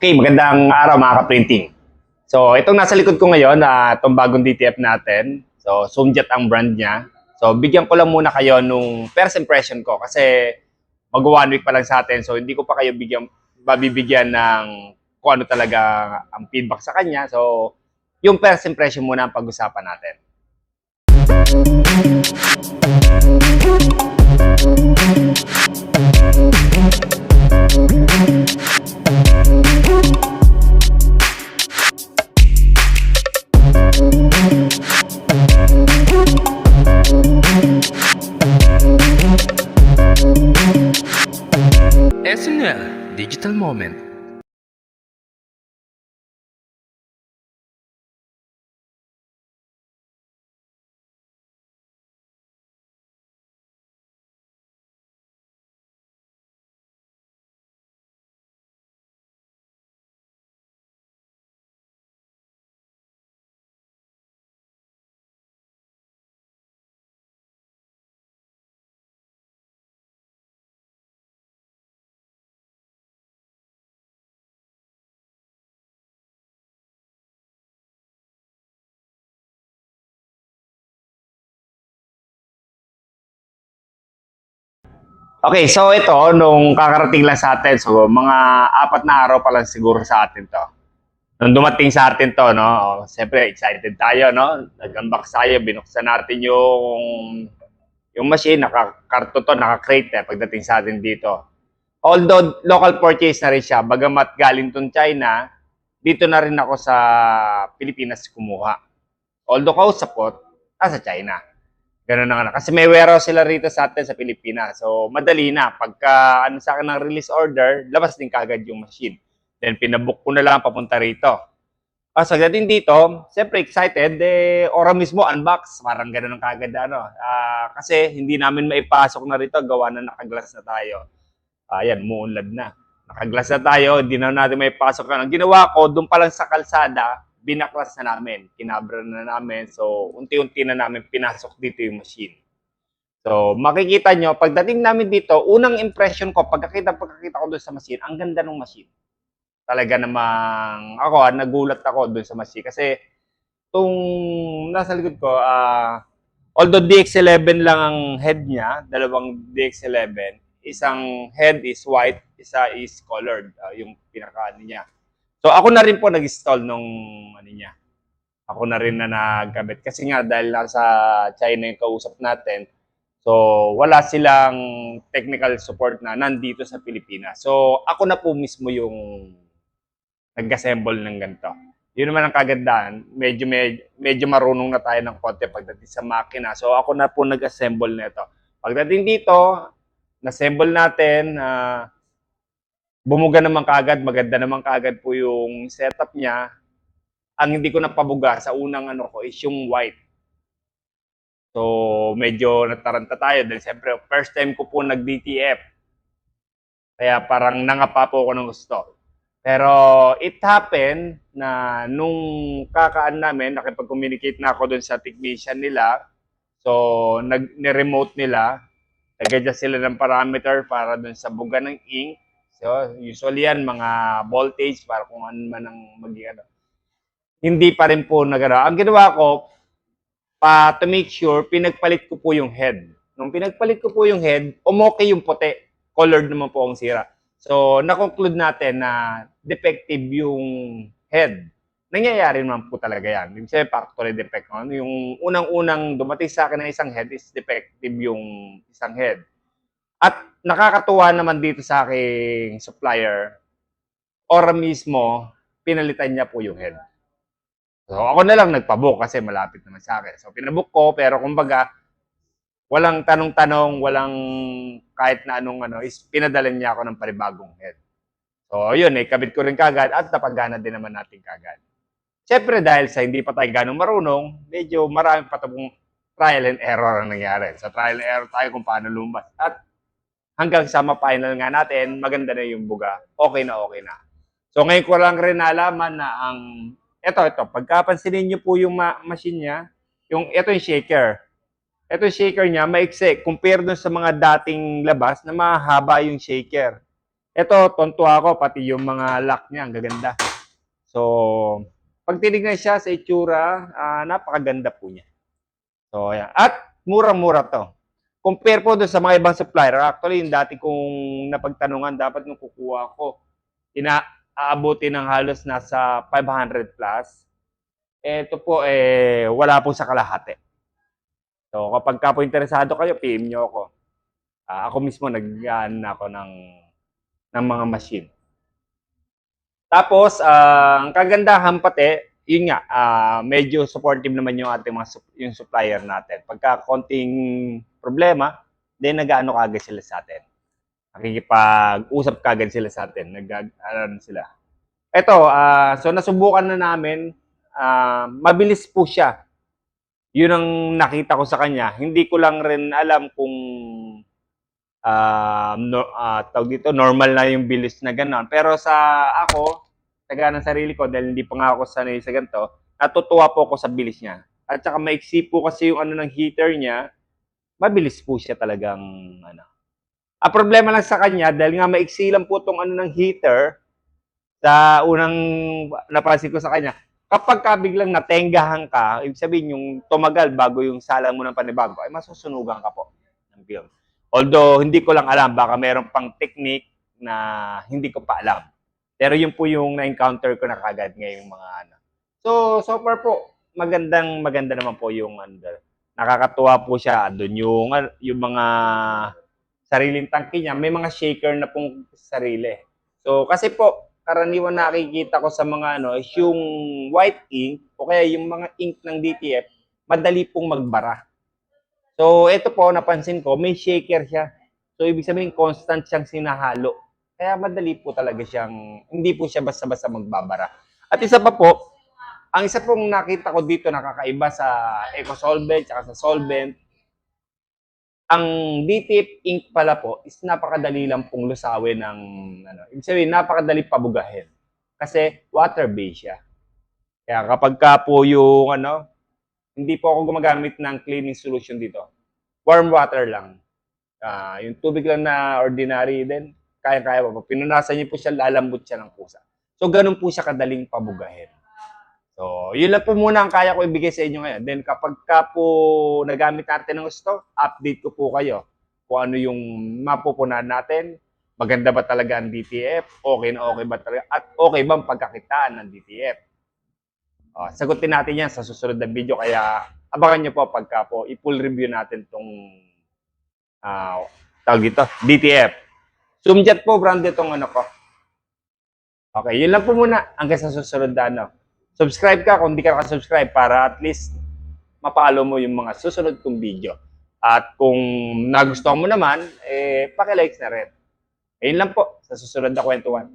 Okay, magandang araw mga ka-printing. So, itong nasa likod ko ngayon na itong bagong DTF natin. So, Zoomjet ang brand niya. So, bigyan ko lang muna kayo nung first impression ko kasi mag-1 week pa lang sa atin. So, hindi ko pa kayo mabibigyan ng kung ano talaga ang feedback sa kanya. So, yung first impression muna ang pag-usapan natin. SNL Digital Moment. Okay, so ito, nung kakarating lang sa atin, so mga 4 na araw pa lang siguro sa atin to. Nung dumating sa atin to, no, siyempre excited tayo, no? Nag-unbox tayo, binuksan natin yung machine, naka-karto to, naka-crate pagdating sa atin dito. Although local purchase na rin siya, bagamat galing tong China, dito na rin ako sa Pilipinas kumuha. Although kausap ko, sa China. Ganun na nga. Kasi may warehouse sila rito sa atin sa Pilipinas. So, madali na. Pagka ano sa akin ng release order, labas din kagad yung machine. Then, pinabook ko na lang papunta rito. So, pagdating dito, siyempre excited, ora mismo, unbox. Parang ganun ang kagad, kasi hindi namin maipasok na rito, gawa na nakaglass na tayo. Ayan, muunlad na. Nakaglass na tayo, hindi na natin maipasok na. Ang ginawa ko, doon pa lang sa kalsada, binaklas na namin, kinabra na namin. So, unti-unti na namin pinasok dito yung machine. So, makikita nyo, pagdating namin dito, unang impression ko, pagkakita ko doon sa machine, ang ganda ng machine. Talaga namang, nagulat ako doon sa machine. Kasi, itong nasa likod ko, although DX11 lang ang head niya, dalawang DX11, isang head is white, isa is colored, yung pinaka niya. So ako na rin po nag-install nung niya. Ako na rin na naggamit kasi nga dahil nasa China yung kausap natin. So wala silang technical support na nandito sa Pilipinas. So ako na po mismo yung nag-assemble ng ganito. Yun naman ang kagandahan. Medyo marunong na tayo ng konti pagdating sa makina. So ako na po nag-assemble nito. Pagdating dito, na-assemble natin, bumuga naman kaagad, maganda naman kaagad po yung setup niya. Ang hindi ko napabuga sa unang is yung white. So, medyo nataranta tayo dahil siyempre, first time ko po nag-DTF. Kaya parang nangapa po ako ng gusto. Pero it happened na nung kakaan namin, nakipag-communicate na ako dun sa technician nila. So, ni-remote nila. Nag-adjust sila ng parameter para dun sa buga ng ink. So, usually yan, mga voltage para kung ano man ang maging Hindi pa rin po nagano. Ang ginawa ko, to make sure, pinagpalit ko po yung head. Nung pinagpalit ko po yung head, umokay yung puti. Colored naman po ang sira. So, na-conclude natin na defective yung head. Nangyayari naman po talaga yan. Yung factory defect. Yung unang-unang dumating sa akin ng isang head is defective yung isang head. At nakakatuwa naman dito sa aking supplier, ora mismo, pinalitan niya po yung head. So ako na lang nagpabook kasi malapit naman sa akin. So pinabook ko, pero kumbaga, walang tanong-tanong, walang kahit na anong is pinadala niya ako ng panibagong head. So yun, kabit ko rin kagad at napagana din naman natin kagad. Siyempre dahil sa hindi pa tayo ganong marunong, medyo marami pa itong trial and error ang nangyari. So trial and error tayo kung paano lumabas. At hanggang sa ma-final nga natin, maganda na yung buga. Okay na, okay na. So ngayon ko lang rin nalaman na ito, pagkapansinin nyo po yung machine niya, ito yung shaker. Ito yung shaker niya, maikse. Compare dun sa mga dating labas na mahaba yung shaker. Ito, tontuwa ako, pati yung mga lock niya, ang gaganda. So, pag tinignan siya sa itsura, napakaganda po niya. So, ayan. At murang-mura to. Compare po doon sa mga ibang supplier. Actually, yung dati kong napagtanungan, dapat nung kukuha ko, aabuti ng halos nasa 500 plus. Ito po, wala po sa kalahati. So, kapag ka po interesado kayo, PM nyo ako. Ako mismo ako ng mga machine. Tapos, ang kagandahan pati, yun nga, medyo supportive naman yung ating yung supplier natin. Pagka konting problema, then nag-ano kagad sila sa atin. Nakikipag-usap kagad sila sa atin. Ano sila. Ito, so nasubukan na namin, mabilis po siya. Yun ang nakita ko sa kanya. Hindi ko lang rin alam kung tawag dito, normal na yung bilis na gano'n. Pero sa ako, taga ng sarili ko, dahil hindi pa nga ako sanay sa ganito, natutuwa po ako sa bilis niya. At saka maiksi po kasi yung ano ng heater niya, mabilis po siya talagang ano. Ang problema lang sa kanya, dahil nga maiksi lang po itong ano ng heater, sa unang napansin ko sa kanya, kapag ka biglang natenggahan ka, ibig sabihin yung tumagal bago yung sala mo ng panibago, ay masusunugan ka po ng film. Although, hindi ko lang alam, baka meron pang technique na hindi ko pa alam. Pero yun po yung na-encounter ko na kagad ngayong mga ano. So far po, maganda naman po yung nakakatuwa po siya. Doon yung mga sariling tangke niya, may mga shaker na pong sarili. So kasi po, karaniwan nakikita ko sa mga ano is yung white ink o kaya yung mga ink ng DTF, madali pong magbara. So ito po, napansin ko, may shaker siya. So ibig sabihin, constant siyang sinahalo. Kaya madali po talaga siyang, hindi po siya basta-basta magbabara. At isa pa po, ang isa pong nakita ko dito nakakaiba sa EcoSolvent at sa Solvent, ang DTF ink pala po is napakadali lang pong lusawin ng ano, ibig sabihin napakadali pabugahin kasi water-based siya. Kaya kapag ka po yung ano, hindi po ako gumagamit ng cleaning solution dito. Warm water lang. Yung tubig lang na ordinary din, kaya-kaya po. Pinunasan niyo po siya, lalambot siya ng pusa. So, ganun po siya kadaling pabugahin. So, yun lang po muna ang kaya ko ibigay sa inyo ngayon. Then, kapag ka po nagamit natin ng gusto, update ko po kayo kung ano yung mapupunan natin. Maganda ba talaga ang DTF? Okay na okay ba talaga? At okay ba ang pagkakitaan ng DTF? Sagutin natin yan sa susunod na video. Kaya, abangan nyo po pagka po i-full review natin itong tawag dito, DTF. Zoomjet po, brand itong ano ko. Okay, yun lang po muna. Hanggang sa susunod na ano. Subscribe ka kung hindi ka nakasubscribe para at least mapalo mo yung mga susunod kong video. At kung nagustuhan mo naman, paki-likes na rin. Ayun lang po sa susunod na kwentuhan.